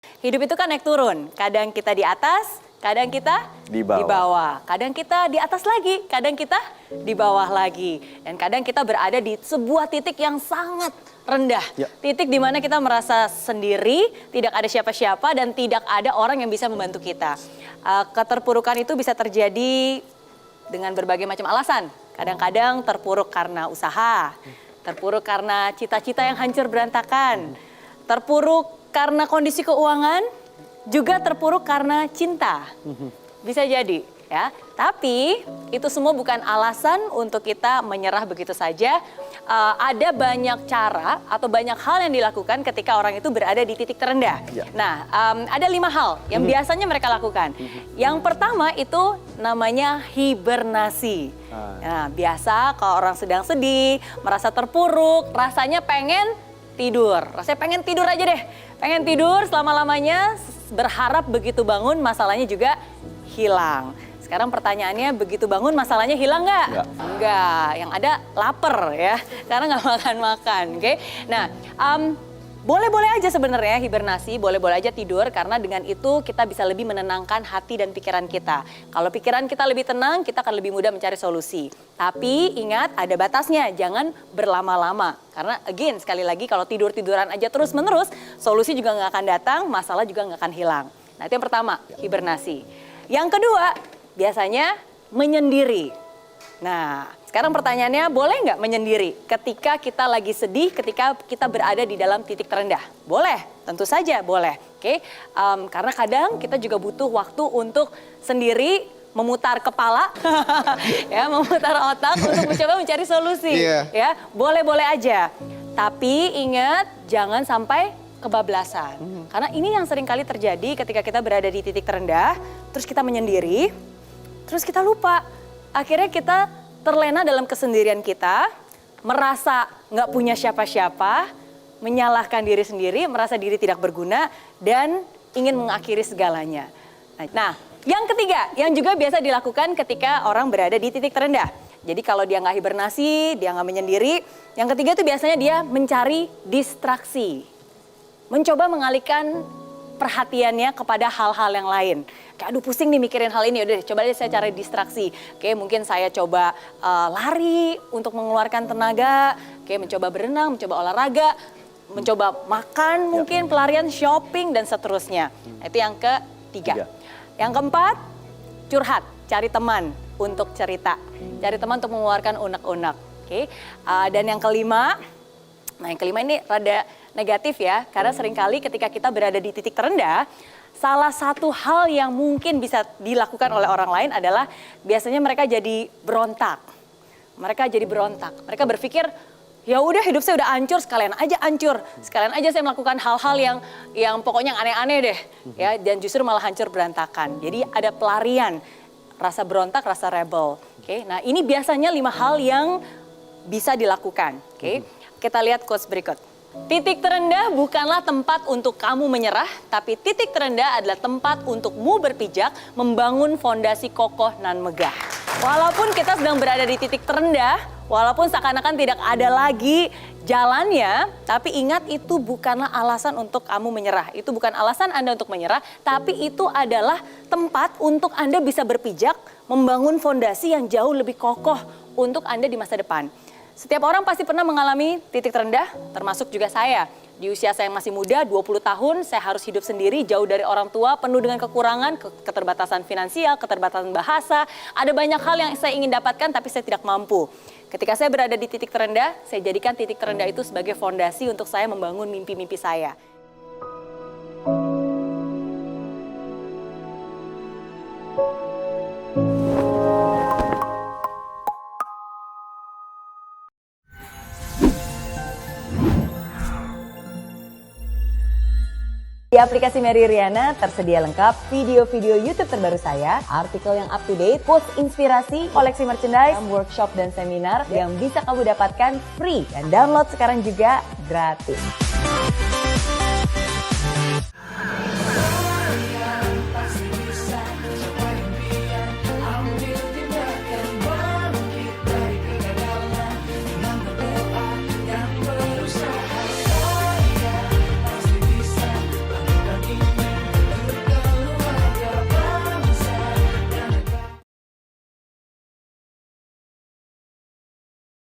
Hidup itu kan naik turun, kadang kita di atas, kadang kita di bawah. Kadang kita di atas lagi, kadang kita di bawah lagi. Dan kadang kita berada di sebuah titik yang sangat rendah. Titik di mana kita merasa sendiri, tidak ada siapa-siapa dan tidak ada orang yang bisa membantu kita. Keterpurukan itu bisa terjadi dengan berbagai macam alasan. Kadang-kadang terpuruk karena usaha, terpuruk karena cita-cita yang hancur berantakan, terpuruk karena kondisi keuangan, juga terpuruk karena cinta. Bisa jadi ya. Tapi itu semua bukan alasan untuk kita menyerah begitu saja. Ada banyak cara atau banyak hal yang dilakukan ketika orang itu berada di titik terendah. Nah, ada 5 hal yang biasanya mereka lakukan. Yang pertama itu namanya hibernasi. Nah, biasa kalau orang sedang sedih, merasa terpuruk, rasanya pengen tidur. Rasanya pengen tidur aja deh. Pengen tidur selama-lamanya, berharap begitu bangun masalahnya juga hilang. Sekarang pertanyaannya, begitu bangun masalahnya hilang nggak? Enggak, yang ada lapar ya, karena nggak makan-makan. Oke? Nah, boleh-boleh aja sebenarnya hibernasi, boleh-boleh aja tidur, karena dengan itu kita bisa lebih menenangkan hati dan pikiran kita. Kalau pikiran kita lebih tenang, kita akan lebih mudah mencari solusi. Tapi ingat, ada batasnya, jangan berlama-lama. Karena again, sekali lagi kalau tidur-tiduran aja terus-menerus, solusi juga nggak akan datang, masalah juga nggak akan hilang. Nah, itu yang pertama, hibernasi. Yang kedua, biasanya menyendiri. Nah, sekarang pertanyaannya, boleh nggak menyendiri ketika kita lagi sedih, ketika kita berada di dalam titik terendah? Boleh, tentu saja boleh. Oke, karena kadang kita juga butuh waktu untuk sendiri memutar kepala, ya, memutar otak untuk mencoba mencari solusi. Ya, boleh-boleh aja. Tapi ingat, jangan sampai kebablasan. Karena ini yang sering kali terjadi ketika kita berada di titik terendah, terus kita menyendiri, terus kita lupa. Akhirnya kita terlena dalam kesendirian kita, merasa nggak punya siapa-siapa, menyalahkan diri sendiri, merasa diri tidak berguna, dan ingin mengakhiri segalanya. Nah, yang ketiga, yang juga biasa dilakukan ketika orang berada di titik terendah. Jadi kalau dia nggak hibernasi, dia nggak menyendiri, yang ketiga itu biasanya dia mencari distraksi. Mencoba mengalihkan perhatiannya kepada hal-hal yang lain. Kayak aduh pusing nih mikirin hal ini, udah coba deh saya cari distraksi. Oke, mungkin saya coba lari untuk mengeluarkan tenaga, oke, mencoba berenang, mencoba olahraga, mencoba makan mungkin, pelarian, shopping, dan seterusnya. Itu yang ketiga. Yang keempat, curhat, cari teman untuk cerita. Cari teman untuk mengeluarkan unek-unek. Oke, dan yang kelima, nah yang kelima ini rada negatif ya, karena seringkali ketika kita berada di titik terendah, salah satu hal yang mungkin bisa dilakukan oleh orang lain adalah biasanya mereka jadi berontak. Mereka jadi berontak. Mereka berpikir, ya udah hidup saya udah hancur, sekalian aja hancur. Sekalian aja saya melakukan hal-hal yang pokoknya aneh-aneh deh. Ya, dan justru malah hancur berantakan. Jadi ada pelarian, rasa berontak, rasa rebel. Oke, nah ini biasanya 5 hal yang bisa dilakukan. Oke, kita lihat quotes berikut. Titik terendah bukanlah tempat untuk kamu menyerah, tapi titik terendah adalah tempat untukmu berpijak, membangun fondasi kokoh nan megah. Walaupun kita sedang berada di titik terendah, walaupun seakan-akan tidak ada lagi jalannya, tapi ingat itu bukanlah alasan untuk kamu menyerah. Itu bukan alasan Anda untuk menyerah, tapi itu adalah tempat untuk Anda bisa berpijak, membangun fondasi yang jauh lebih kokoh untuk Anda di masa depan. Setiap orang pasti pernah mengalami titik terendah, termasuk juga saya. Di usia saya yang masih muda, 20 tahun, saya harus hidup sendiri, jauh dari orang tua, penuh dengan kekurangan, keterbatasan finansial, keterbatasan bahasa. Ada banyak hal yang saya ingin dapatkan, tapi saya tidak mampu. Ketika saya berada di titik terendah, saya jadikan titik terendah itu sebagai fondasi untuk saya membangun mimpi-mimpi saya. Di aplikasi Mary Riana tersedia lengkap video-video YouTube terbaru saya, artikel yang up to date, post inspirasi, koleksi merchandise, workshop dan seminar yang bisa kamu dapatkan free dan download sekarang juga gratis.